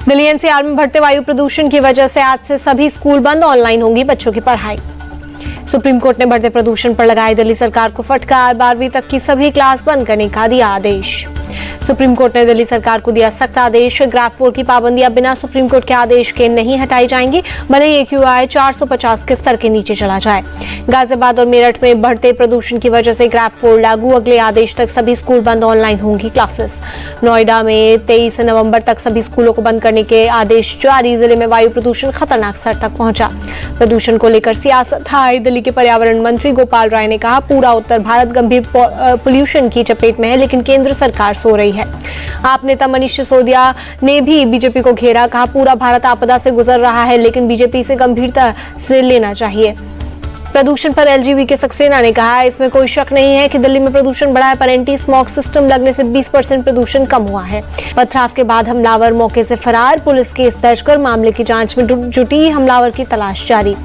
Delhi NCR में बढ़ते वायु प्रदूषण की वजह से आज से सभी स्कूल बंद, ऑनलाइन होंगी बच्चों की पढ़ाई। सुप्रीम कोर्ट ने बढ़ते प्रदूषण पर लगाई दिल्ली सरकार को फटकार, 12वीं तक की सभी क्लास बंद करने का दिया आदेश। सुप्रीम कोर्ट ने दिल्ली सरकार को दिया सख्त आदेश, ग्राफ 4 की पाबंदियां बिना सुप्रीम कोर्ट के आदेश के नहीं हटाई जाएंगी, भले ही AQI 450 के स्तर के नीचे चला जाए। गाजियाबाद और मेरठ में बढ़ते प्रदूषण की वजह से ग्राफ 4 लागू, अगले आदेश तक सभी स्कूल बंद, ऑनलाइन होंगी क्लासेस। नोएडा में 23 नवंबर तक सभी स्कूलों को बंद करने के आदेश जारी, जिले में वायु प्रदूषण खतरनाक स्तर तक पहुंचा। प्रदूषण को लेकर सियासत हाई, दिल्ली के पर्यावरण मंत्री गोपाल राय ने कहा, पूरा उत्तर भारत गंभीर पोल्यूशन की चपेट में है, लेकिन केंद्र सरकार सो रही है। आप नेता मनीष सिसोदिया ने भी बीजेपी को घेरा, कहा पूरा भारत आपदा से गुजर रहा है, लेकिन बीजेपी से गंभीरता से लेना चाहिए। प्रदूषण पर LGV के सक्सेना ने कहा, इसमें कोई शक नहीं है कि दिल्ली में प्रदूषण बढ़ा है, पर एंटी स्मॉग सिस्टम लगने से 20% प्रदूषण कम हुआ है। पथराव के बाद हमलावर मौके से फरार, पुलिस केस दर्ज कर मामले की जांच में जुटी, हमलावर की तलाश जारी।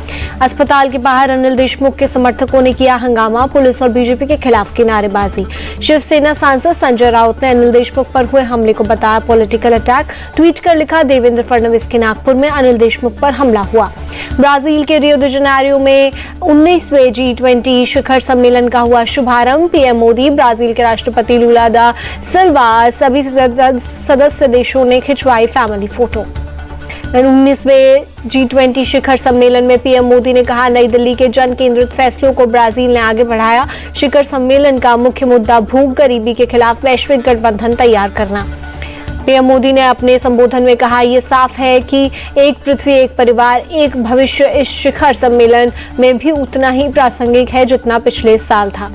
अस्पताल के बाहर अनिल देशमुख के समर्थकों ने किया हंगामा, पुलिस और बीजेपी के खिलाफ की नारेबाजी। शिवसेना सांसद संजय राउत ने अनिल देशमुख पर हुए हमले को बताया पॉलिटिकल अटैक, ट्वीट कर लिखा, देवेंद्र फडणवीस के नागपुर में अनिल देशमुख पर हमला हुआ। ब्राजील के रियो दी जेनेरियो में 19वें G20 शिखर सम्मेलन का हुआ शुभारंभ, पीएम मोदी, ब्राजील के राष्ट्रपति लुला दा सिल्वा, सभी सदस्य देशों ने खिंचवाई फैमिली फोटो। 19वें G20 शिखर सम्मेलन में पीएम मोदी ने कहा, नई दिल्ली के जन केंद्रित फैसलों को ब्राजील ने आगे बढ़ाया। शिखर सम्मेलन का मुख्य मुद्दा भूख गरीबी के खिलाफ वैश्विक गठबंधन तैयार करना। पीएम मोदी ने अपने संबोधन में कहा, यह साफ है कि एक पृथ्वी, एक परिवार, एक भविष्य इस शिखर सम्मेलन में भी उतना ही प्रासंगिक है जितना पिछले साल था।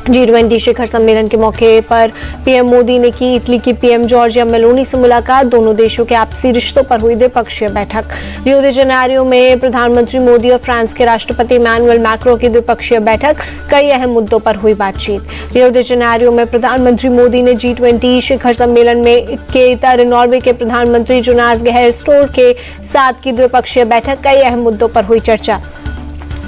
G20 शिखर सम्मेलन के मौके पर पीएम मोदी ने की इटली की पीएम जॉर्जिया मेलोनी से मुलाकात, दोनों देशों के आपसी रिश्तों पर हुई द्विपक्षीय बैठक। रियो दी जेनेरियो में प्रधानमंत्री मोदी और फ्रांस के राष्ट्रपति इमैनुअल मैक्रों की द्विपक्षीय बैठक, कई अहम मुद्दों पर हुई बातचीत। रियो दी जेनेरियो में प्रधानमंत्री मोदी ने G20 शिखर सम्मेलन में के इतर नॉर्वे के प्रधानमंत्री जोनास गहर स्टोर के साथ की द्विपक्षीय बैठक, कई अहम मुद्दों पर हुई चर्चा।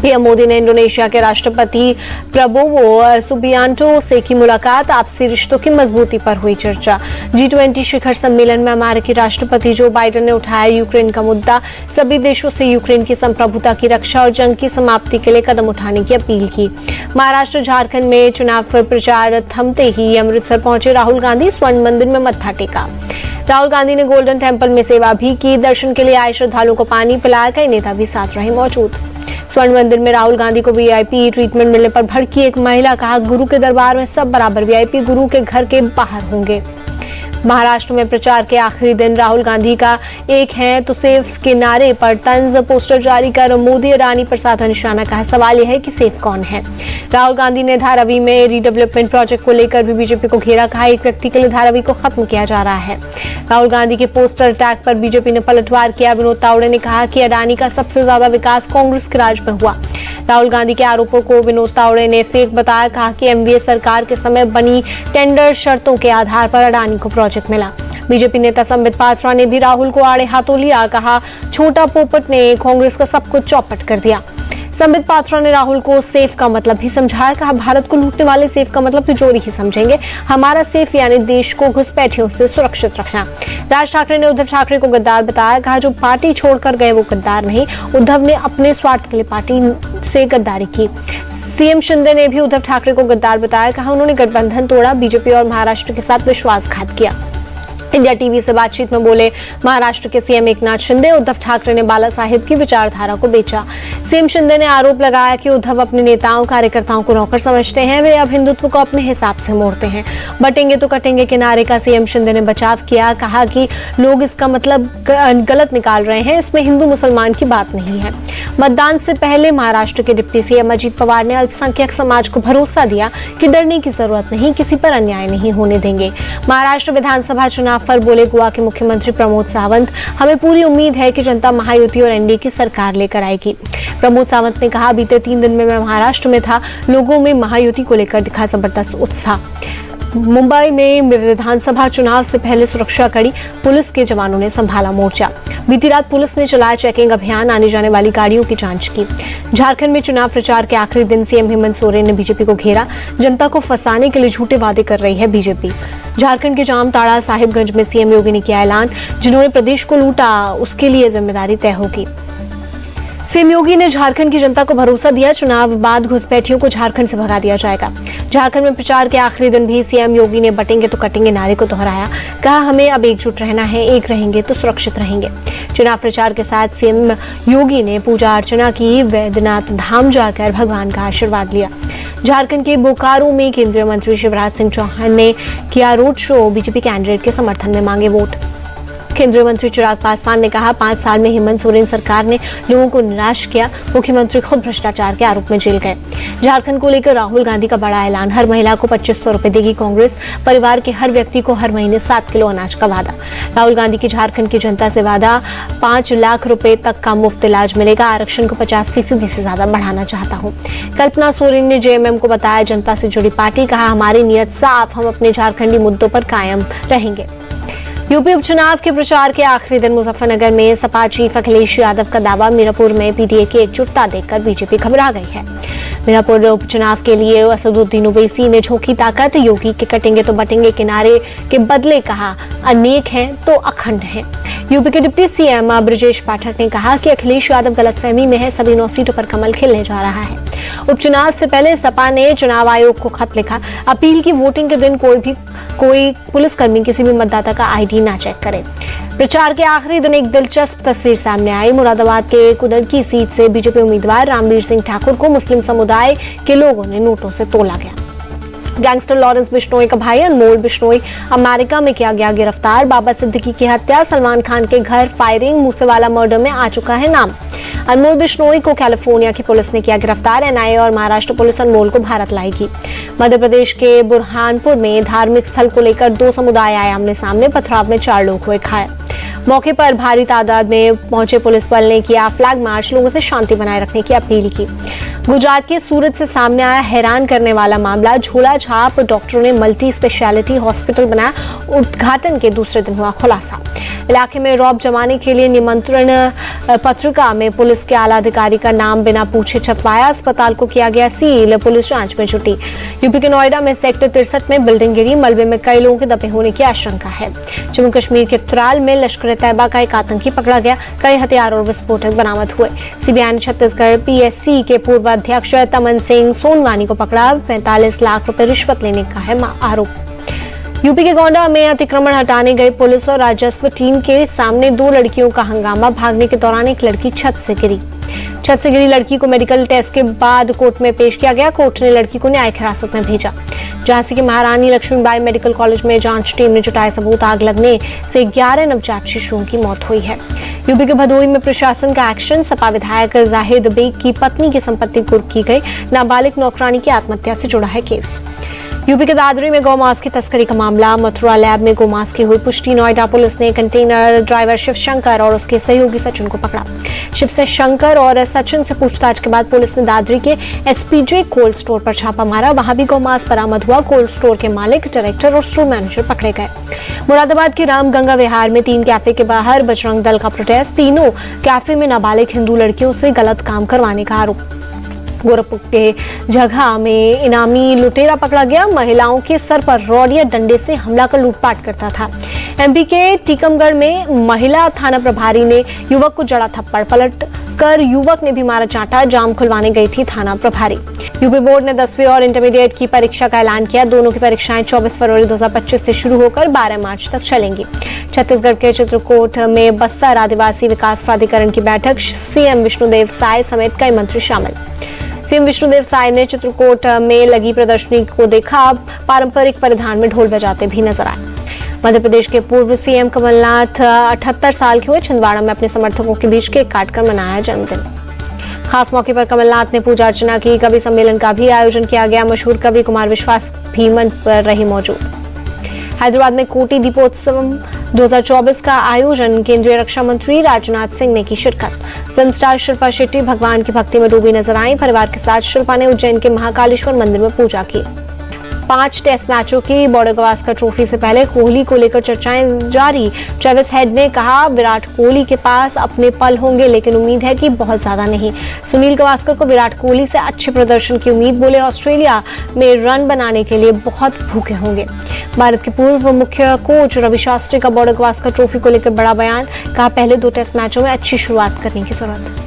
पीएम मोदी ने इंडोनेशिया के राष्ट्रपति प्रबोवो सुबियांटो से की मुलाकात, आपसी रिश्तों की मजबूती पर हुई चर्चा। G20 शिखर सम्मेलन में अमेरिकी राष्ट्रपति जो बाइडेन ने उठाया यूक्रेन का मुद्दा, सभी देशों से यूक्रेन की संप्रभुता की रक्षा और जंग की समाप्ति के लिए कदम उठाने की अपील की। महाराष्ट्र झारखंड में चुनाव प्रचार थमते ही अमृतसर पहुंचे राहुल गांधी, स्वर्ण मंदिर में मत्था टेका। राहुल गांधी ने गोल्डन टेम्पल में सेवा भी की, दर्शन के लिए आए श्रद्धालुओं को पानी पिलाया, कई नेता भी साथ रहे मौजूद। स्वर्ण मंदिर में राहुल गांधी को VIP ट्रीटमेंट मिलने पर भड़की एक महिला, कहा गुरु के दरबार में सब बराबर, VIP गुरु के घर के बाहर होंगे। महाराष्ट्र में प्रचार के आखिरी दिन राहुल गांधी का एक है तो सेफ के नारे पर तंज पोस्टर जारी कर मोदी और रानी पर साधा निशाना, कहा सवाल यह है कि सेफ कौन है। राहुल गांधी ने धारावी में रीडेवलपमेंट प्रोजेक्ट को लेकर भी बीजेपी को घेरा, कहा एक व्यक्ति के लिए धारावी को खत्म किया जा रहा है। राहुल गांधी के पोस्टर अटैक पर बीजेपी ने पलटवार किया, विनोद तावड़े ने कहा कि अडानी का सबसे ज्यादा विकास कांग्रेस के राज में हुआ। राहुल गांधी के आरोपों को विनोद तावड़े ने फेक बताया, कहा कि MVA सरकार के समय बनी टेंडर शर्तों के आधार पर अडानी को प्रोजेक्ट मिला। बीजेपी नेता संबित पात्रा ने भी राहुल को आड़े हाथों लिया, कहा छोटा पोपट ने कांग्रेस का सब कुछ चौपट कर दिया। संबित पात्रा ने राहुल को सेफ का मतलब भी समझाया, कहा भारत को लूटने वाले सेफ का मतलब तिजोरी ही समझेंगे, हमारा सेफ यानी देश को घुसपैठियों से सुरक्षित रखना। राज ठाकरे ने उद्धव ठाकरे को गद्दार बताया, कहा जो पार्टी छोड़कर गए वो गद्दार नहीं, उद्धव ने अपने स्वार्थ के लिए पार्टी से गद्दारी की। CM शिंदे ने भी उद्धव ठाकरे को गद्दार बताया, कहा उन्होंने गठबंधन तोड़ा, बीजेपी और महाराष्ट्र के साथ विश्वासघात किया। इंडिया टीवी से बातचीत में बोले महाराष्ट्र के CM एकनाथ शिंदे, उद्धव ठाकरे ने बाला साहेब की विचारधारा को बेचा। CM शिंदे ने आरोप लगाया कि उद्धव अपने नेताओं कार्यकर्ताओं को नौकर समझते हैं, वे अब हिंदुत्व को अपने हिसाब से मोड़ते हैं। बटेंगे तो कटेंगे के नारे का CM शिंदे ने बचाव किया, कहा कि लोग इसका मतलब गलत निकाल रहे हैं, इसमें हिंदू मुसलमान की बात नहीं है। मतदान से पहले महाराष्ट्र के डिप्टी CM अजित पवार ने अल्पसंख्यक समाज को भरोसा दिया कि डरने की जरूरत नहीं, किसी पर अन्याय नहीं होने देंगे। महाराष्ट्र विधानसभा चुनाव पर बोले गोवा के मुख्यमंत्री प्रमोद सावंत, हमें पूरी उम्मीद है कि जनता महायुति और NDA की सरकार लेकर आएगी। प्रमोद सावंत ने कहा, बीते 3 दिन में मैं महाराष्ट्र में था, लोगों में महायुति को लेकर दिखा जबरदस्त उत्साह। मुंबई में विधानसभा चुनाव से पहले सुरक्षा कड़ी, पुलिस के जवानों ने संभाला मोर्चा। बीती रात पुलिस ने चलाया चेकिंग अभियान, आने जाने वाली गाड़ियों की जांच की। झारखंड में चुनाव प्रचार के आखिरी दिन सीएम हेमंत सोरेन ने बीजेपी को घेरा। जनता को फंसाने के लिए झूठे वादे कर रही है बीजेपी। झारखंड के जामताड़ा साहिबगंज में सीएम योगी ने किया ऐलान, जिन्होंने प्रदेश को लूटा उसके लिए जिम्मेदारी तय होगी। सीएम योगी ने झारखंड की जनता को भरोसा दिया, चुनाव बाद घुसपैठियों को झारखंड से भगा दिया जाएगा। झारखंड में प्रचार के आखिरी दिन भी सीएम योगी ने बटेंगे तो कटेंगे नारे को दोहराया। कहा, हमें अब एकजुट रहना है, एक रहेंगे तो सुरक्षित रहेंगे। चुनाव प्रचार के साथ सीएम योगी ने पूजा अर्चना की, वैद्यनाथ धाम जाकर भगवान का आशीर्वाद लिया। झारखंड के बोकारो में केंद्रीय मंत्री शिवराज सिंह चौहान ने किया रोड शो, बीजेपी कैंडिडेट के समर्थन में मांगे वोट। केंद्रीय मंत्री चिराग पासवान ने कहा, 5 साल में हेमंत सोरेन सरकार ने लोगों को निराश किया। मुख्यमंत्री खुद भ्रष्टाचार के आरोप में जेल गए। झारखंड को लेकर राहुल गांधी का बड़ा ऐलान, हर महिला को 2500 रुपए देगी कांग्रेस, परिवार के हर व्यक्ति को हर महीने 7 किलो अनाज का वादा। राहुल गांधी की झारखंड की जनता से वादा, 5 लाख रुपए तक का मुफ्त इलाज मिलेगा। आरक्षण को 50% से ज्यादा बढ़ाना चाहता हूँ। कल्पना सोरेन ने जेएमएम को बताया जनता से जुड़ी पार्टी, कहा, हमारी नीयत साफ, हम अपने झारखंडी मुद्दों पर कायम रहेंगे। यूपी उपचुनाव के प्रचार के आखिरी दिन मुजफ्फरनगर में सपा चीफ अखिलेश यादव का दावा, मीरापुर में पीटीए की एकजुटता देखकर बीजेपी घबरा गई है। मीरापुर उपचुनाव के लिए असदुद्दीन ओवैसी ने झोंकी ताकत, योगी के कटेंगे तो बटेंगे किनारे के बदले कहा, अनेक हैं तो अखंड हैं। यूपी के डिप्टी सीएम ब्रजेश पाठक ने कहा कि अखिलेश यादव गलतफहमी में है, सभी 9 सीटों पर कमल खिलने जा रहा है। उपचुनाव से पहले सपा ने चुनाव आयोग को खत लिखा, अपील की वोटिंग के दिन कोई पुलिसकर्मी किसी भी मतदाता का आईडी ना चेक करे। प्रचार के आखिरी दिन एक दिलचस्प तस्वीर सामने आई। मुरादाबाद के कुदरकी सीट से बीजेपी उम्मीदवार रामवीर सिंह ठाकुर को मुस्लिम समुदाय के लोगों ने नोटों से तोला गया। गैंगस्टर लॉरेंस बिश्नोई का भाई अनमोल बिश्नोई अमेरिका में किया गया गिरफ्तार। बाबा सिद्दीकी की हत्या, सलमान खान के घर फायरिंग, मूसेवाला मर्डर में आ चुका है नाम। अनमोल बिश्नोई को कैलिफोर्निया की पुलिस ने किया गिरफ्तार। एनआईए और महाराष्ट्र पुलिस अनमोल को भारत लाएगी। मध्य प्रदेश के बुरहानपुर में धार्मिक स्थल को लेकर 2 समुदाय आए आमने सामने, पथराव में 4 लोग हुए घायल। मौके पर भारी तादाद में पहुंचे पुलिस बल ने किया फ्लैग मार्च, लोगों से शांति बनाए रखने की अपील की। गुजरात के सूरत से सामने आया हैरान करने वाला मामला, झोला छाप डॉक्टरों ने मल्टी स्पेशलिटी हॉस्पिटल बनाया, उद्घाटन के दूसरे दिन हुआ खुलासा। इलाके में रौब जमाने के लिए निमंत्रण पत्रिका में पुलिस के आला अधिकारी का नाम बिना पूछे छपवाया, अस्पताल को किया गया सील, पुलिस जांच में जुटी। यूपी के नोएडा में सेक्टर 63 में बिल्डिंग गिरी, मलबे में कई लोगों के दबे होने की आशंका है। जम्मू कश्मीर के त्राल में लश्कर तैयबा का एक आतंकी पकड़ा गया, कई हथियार और विस्फोटक बरामद हुए। सीबीआई ने छत्तीसगढ़ पीएससी के पूर्व अध्यक्ष तमन सिंह सोनवानी को पकड़ा, 45 लाख रुपए रिश्वत लेने का है आरोप। यूपी के गोंडा में अतिक्रमण हटाने गई पुलिस और राजस्व टीम के सामने 2 लड़कियों का हंगामा, भागने के दौरान एक लड़की छत से गिरी लड़की को मेडिकल टेस्ट के बाद कोर्ट में पेश किया गया। कोर्ट ने लड़की को न्यायिक हिरासत में भेजा। झांसी के महारानी लक्ष्मीबाई मेडिकल कॉलेज में जांच टीम ने जुटाए सबूत, आग लगने से 11 नवजात शिशुओं की मौत हुई है। यूपी के भदोही में प्रशासन का एक्शन, सपा विधायक जाहिद बेग की पत्नी की संपत्ति कुर्क की गई, नाबालिग नौकरानी की आत्महत्या से जुड़ा है केस। यूपी के दादरी में गौमांस की तस्करी का मामला, मथुरा लैब में गौमांस की हुई पुष्टि। नोएडा पुलिस ने कंटेनर ड्राइवर शिव शंकर और उसके सहयोगी सचिन को पकड़ा। शिव शंकर और सचिन से पूछताछ के बाद पुलिस ने दादरी के एसपीजे कोल्ड स्टोर पर छापा मारा, वहां भी गौमांस बरामद हुआ। कोल्ड स्टोर के मालिक, डायरेक्टर और स्टोर मैनेजर पकड़े गए। मुरादाबाद के रामगंगा विहार में 3 कैफे के बाहर बजरंग दल का प्रोटेस्ट, तीनों कैफे में नाबालिग हिंदू लड़कियों से गलत काम करवाने का आरोप। गोरखपुर के जगह में इनामी लुटेरा पकड़ा गया, महिलाओं के सर पर रॉड या डंडे से हमला कर लूटपाट करता था। एमपी के टीकमगढ़ में महिला थाना प्रभारी ने युवक को जड़ा थप्पड़, पलट कर युवक ने भी मारा चांटा, जाम खुलवाने गई थी थाना प्रभारी। यूपी बोर्ड ने 10वीं और इंटरमीडिएट की परीक्षा का ऐलान किया। दोनों की परीक्षाएं 24 फरवरी 2025 से शुरू होकर 12 मार्च तक चलेंगी। छत्तीसगढ़ के चित्रकूट में बस्तर आदिवासी विकास प्राधिकरण की बैठक, सीएम विष्णुदेव साय समेत कई मंत्री शामिल। सीएम विष्णुदेव साय ने चित्रकूट में लगी प्रदर्शनी को देखा, पारंपरिक परिधान में ढोल बजाते भी नजर आए। मध्य प्रदेश के पूर्व सीएम कमलनाथ 78 साल के हुए, छिंदवाड़ा में अपने समर्थकों के बीच केक काटकर मनाया जन्मदिन। खास मौके पर कमलनाथ ने पूजा अर्चना की, कवि सम्मेलन का भी आयोजन किया गया। मशहूर कवि कुमार विश्वास भी मंच पर रहे मौजूद। हैदराबाद में कोटि दीपोत्सव 2024 का आयोजन, केंद्रीय रक्षा मंत्री राजनाथ सिंह ने की शिरकत। फिल्म स्टार शिल्पा शेट्टी भगवान की भक्ति में डूबी नजर आई। परिवार के साथ शिल्पा ने उज्जैन के महाकालेश्वर मंदिर में पूजा की। 5 टेस्ट मैचों की बॉर्डर गावस्कर ट्रॉफी से पहले कोहली को लेकर चर्चाएं जारी। ट्रेविस हेड ने कहा, विराट कोहली के पास अपने पल होंगे लेकिन उम्मीद है कि बहुत ज्यादा नहीं। सुनील गावस्कर को विराट कोहली से अच्छे प्रदर्शन की उम्मीद, बोले ऑस्ट्रेलिया में रन बनाने के लिए बहुत भूखे होंगे। भारत के पूर्व मुख्य कोच रवि शास्त्री का बॉर्डर गावस्कर ट्रॉफी को लेकर बड़ा बयान, कहा पहले 2 टेस्ट मैचों में अच्छी शुरुआत करने की जरूरत है।